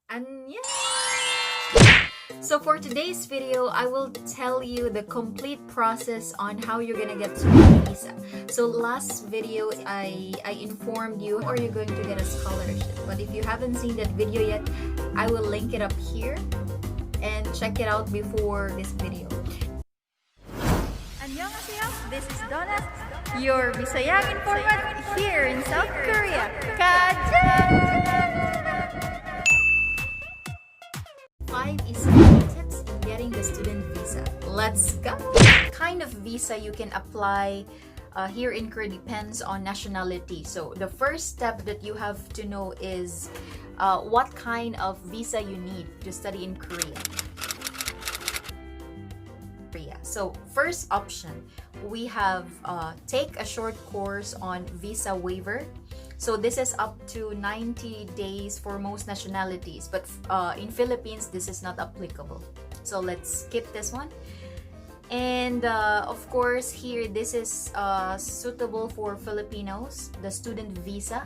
Anya. So for today's video, I will tell you the complete process on how you're gonna get student visa. So last video, I informed you how are you going to get a scholarship. But if you haven't seen that video yet, I will link it up here and check it out before this video. Annyeonghaseyo, this is Donna, your Visayang informant here in South Korea. Kajan! 5 essential tips in getting the student visa. Let's go! What kind of visa you can apply here in Korea depends on nationality. So the first step that you have to know is what kind of visa you need to study in Korea. So first option, we have take a short course on visa waiver. So this is up to 90 days for most nationalities, but in Philippines this is not applicable. So let's skip this one. And of course here this is suitable for Filipinos, the student visa,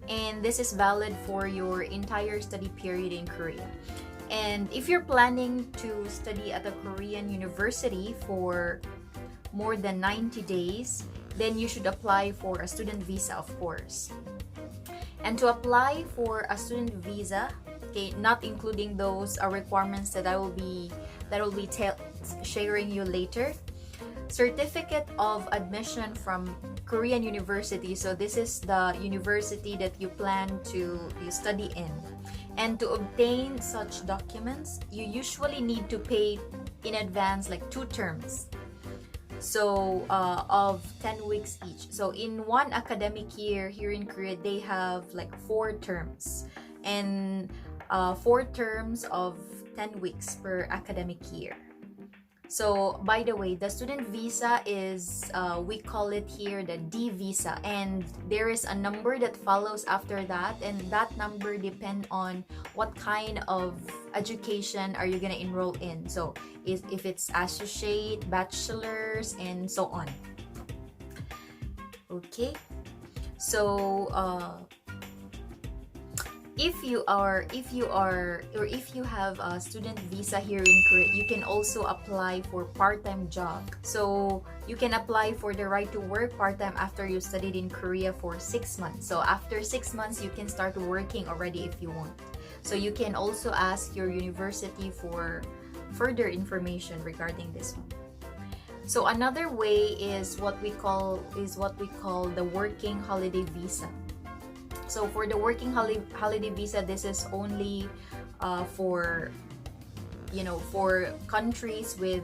and this is valid for your entire study period in Korea. And if you're planning to study at a Korean university for more than 90 days, then you should apply for a student visa, of course. And to apply for a student visa, okay, not including those requirements that I will be sharing you later. Certificate of admission from Korean university. So this is the university that you plan to study in. And to obtain such documents, you usually need to pay in advance like 2 terms. So of 10 weeks each. So in one academic year here in Korea, they have like 4 terms. And 4 terms of 10 weeks per academic year. So by the way, the student visa is, we call it here the D visa, and there is a number that follows after that, and that number depend on what kind of education are you gonna enroll in. So if it's associate, bachelor's, and so on. Okay, so if you have a student visa here in Korea, you can also apply for part-time job. So you can apply for the right to work part-time after you studied in Korea for 6 months. So after 6 months, you can start working already if you want. So you can also ask your university for further information regarding this one. So another way is what we call the working holiday visa. So for the working holiday visa, this is only for countries with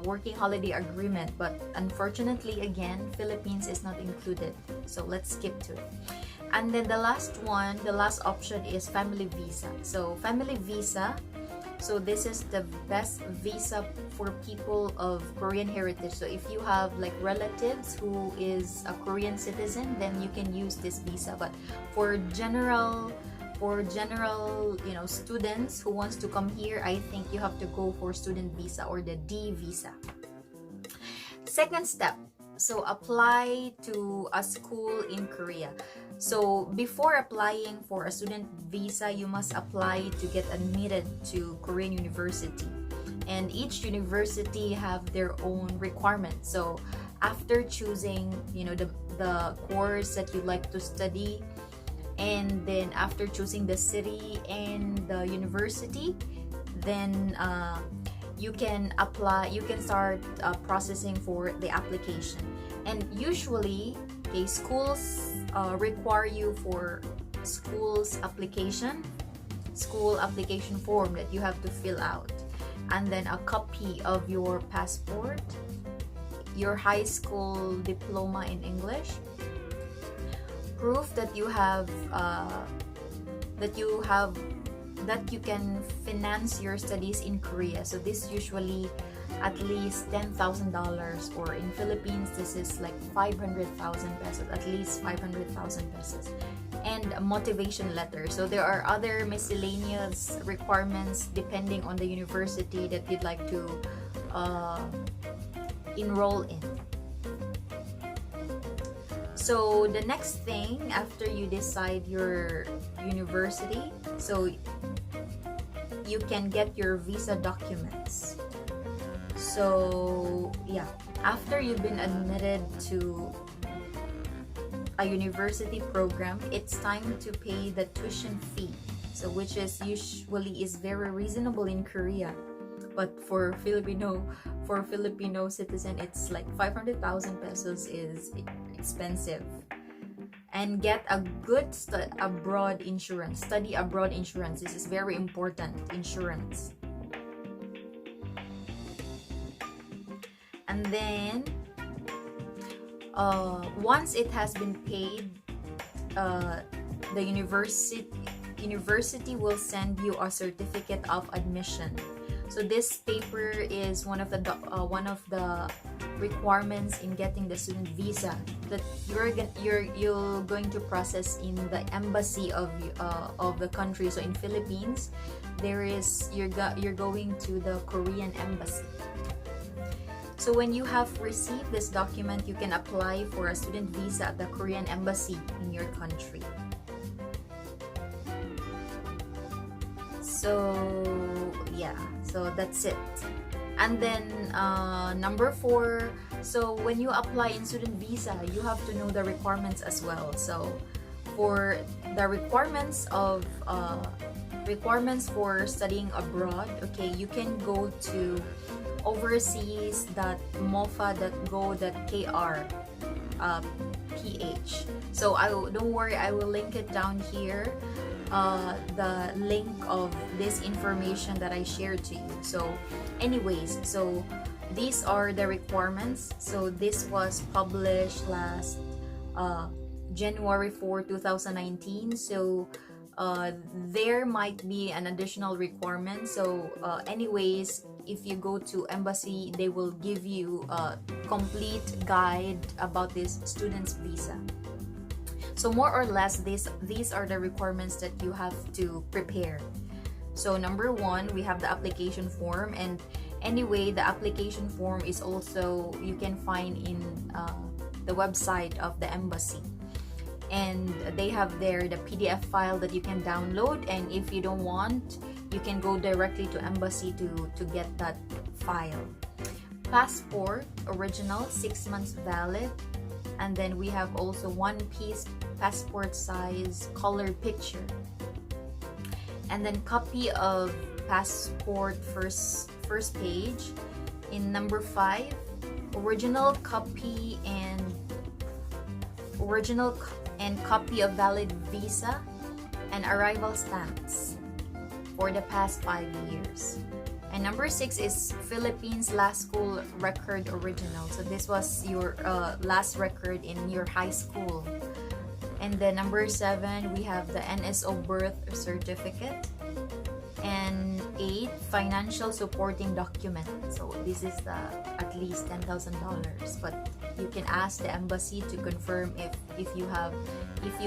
working holiday agreement, but unfortunately again Philippines is not included, so let's skip to it. And then the last option is family visa. So family visa, so this is the best visa for people of Korean heritage. So if you have like relatives who is a Korean citizen, then you can use this visa. But for general students who wants to come here, I think you have to go for student visa or the D visa. Second step, so apply to a school in Korea. So before applying for a student visa, you must apply to get admitted to Korean university. And each university have their own requirements. So after choosing, the course that you'd like to study, and then after choosing the city and the university, then you can apply. You can start processing for the application. And usually, schools require you for school application form that you have to fill out, and then a copy of your passport, your high school diploma in English, proof that you can finance your studies in Korea. So this usually at least $10,000, or in Philippines this is like 500,000 pesos, at least 500,000 pesos, and a motivation letter. So there are other miscellaneous requirements depending on the university that you'd like to enroll in. So the next thing after you decide your university, so you can get your visa documents. So yeah, after you've been admitted to a university program, it's time to pay the tuition fee. So which is usually is very reasonable in Korea. But for Filipino citizen, it's like 500,000 pesos is expensive. And get a good study abroad insurance. This is very important, insurance. And then once it has been paid, the university will send you a certificate of admission. So this paper is one of the requirements in getting the student visa that you're going to process in the embassy of the country. So in Philippines, you're going to the Korean embassy. So when you have received this document, you can apply for a student visa at the Korean embassy in your country. So yeah, so that's it. And then number 4, so when you apply in student visa, you have to know the requirements as well. So for the requirements for studying abroad, okay, you can go to overseas.mofa.go.kr ph. So don't worry, I will link it down here, the link of this information that I shared to you. So anyways, so these are the requirements. So this was published last January 4, 2019. So there might be an additional requirement. So anyways, if you go to embassy, they will give you a complete guide about this student's visa. So more or less, these are the requirements that you have to prepare. So number 1, we have the application form, and anyway, the application form is also, you can find in the website of the embassy. And they have there the PDF file that you can download, and if you don't want, you can go directly to embassy to get that file. Passport, original, 6 months valid. And then we have also 1-piece passport size colored picture. And then copy of passport first page. In number 5, original copy and copy of valid visa and arrival stamps for the past 5 years. And number 6 is Philippines last school record original. So this was your last record in your high school. And then number 7, we have the NSO birth certificate. And 8, financial supporting document. So this is at least $10,000. But you can ask the embassy to confirm if you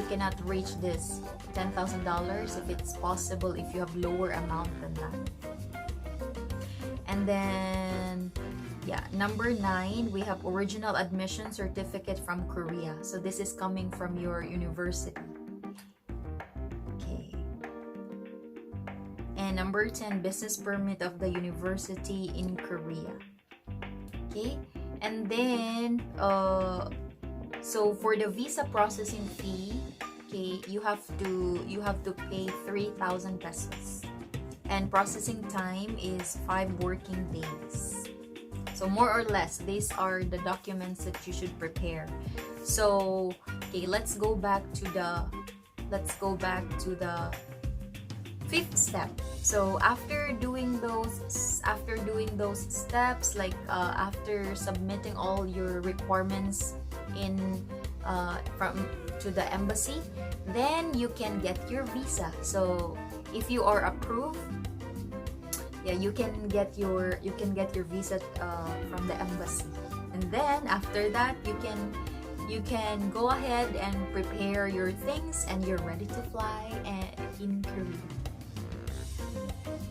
cannot reach this $10,000, if it's possible, if you have lower amount than that. And then yeah, number 9, we have original admission certificate from Korea. So this is coming from your university. Okay. And number 10, business permit of the university in Korea. Okay. And then so for the visa processing fee, okay, you have to pay 3,000 pesos. And processing time is 5 working days. So more or less, these are the documents that you should prepare. So okay, let's go back to the 5th step. So after doing those steps, like after submitting all your requirements to the embassy, then you can get your visa. So if you are approved, yeah, you can get your visa from the embassy. And then after that, you can go ahead and prepare your things, and you're ready to fly in Korea.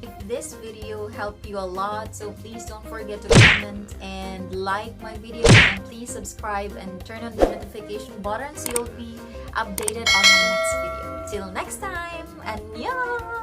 If this video helped you a lot, so please don't forget to comment and like my video, and please subscribe and turn on the notification button so you'll be updated on my next video. Till next time, annyeong!